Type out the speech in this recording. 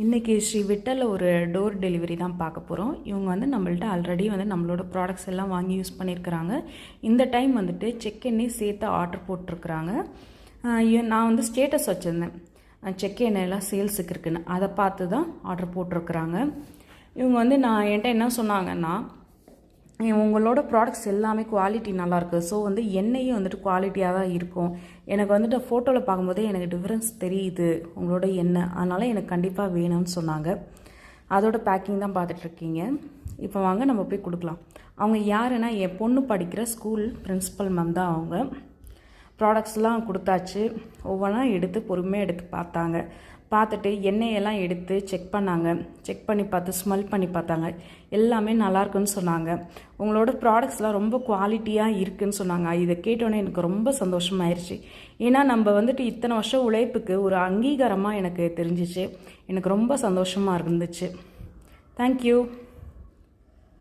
இன்றைக்கி ஸ்ரீ விட்டலில் ஒரு door delivery தான் பார்க்க போகிறோம். இவங்க வந்து நம்மள்ட்ட ஆல்ரெடி வந்து நம்மளோட ப்ராடக்ட்ஸ் எல்லாம் வாங்கி யூஸ் பண்ணியிருக்கிறாங்க. இந்த டைம் வந்துட்டு செக் எண்ணெய் சேர்த்து ஆர்டர் போட்டிருக்கிறாங்க. நான் வந்து ஸ்டேட்டஸ் வச்சுருந்தேன், செக் எண்ணெயெல்லாம் சேல்ஸுக்கு இருக்குன்னு. அதை பார்த்து தான் ஆர்டர் போட்டிருக்கிறாங்க. இவங்க வந்து என்கிட்ட என்ன சொன்னாங்கன்னா, உங்களோட ப்ராடக்ட்ஸ் எல்லாமே குவாலிட்டி நல்லாயிருக்கு. ஸோ வந்து எண்ணெயும் வந்துட்டு குவாலிட்டியாக தான் இருக்கும். எனக்கு வந்துட்டு ஃபோட்டோவில் பார்க்கும்போதே எனக்கு டிஃப்ரென்ஸ் தெரியுது உங்களோட எண்ணெய், அதனால் எனக்கு கண்டிப்பாக வேணும்னு சொன்னாங்க. அதோட பேக்கிங் தான் பார்த்துட்ருக்கீங்க. இப்போ வாங்க நம்ம போய் கொடுக்கலாம். அவங்க யாருன்னா, என் பொண்ணு படிக்கிற ஸ்கூல் பிரின்ஸிபல் மேம் தான். அவங்க ப்ராடக்ட்ஸ்லாம் கொடுத்தாச்சு. ஒவ்வொன்றா எடுத்து பொறுமையாக எடுத்து பார்த்துட்டு எண்ணெயெல்லாம் எடுத்து செக் பண்ணாங்க. செக் பண்ணி பார்த்து ஸ்மெல் பண்ணி பார்த்தாங்க. எல்லாமே நல்லாயிருக்குன்னு சொன்னாங்க. உங்களோட ப்ராடக்ட்ஸ்லாம் ரொம்ப குவாலிட்டியாக இருக்குதுன்னு சொன்னாங்க. இதை கேட்டோன்னே எனக்கு ரொம்ப சந்தோஷமாயிருச்சு. ஏன்னா நம்ம வந்துட்டு இத்தனை வருஷம் உழைப்புக்கு ஒரு அங்கீகாரமாக எனக்கு தெரிஞ்சிச்சு. எனக்கு ரொம்ப சந்தோஷமாக இருந்துச்சு. தேங்க்யூ.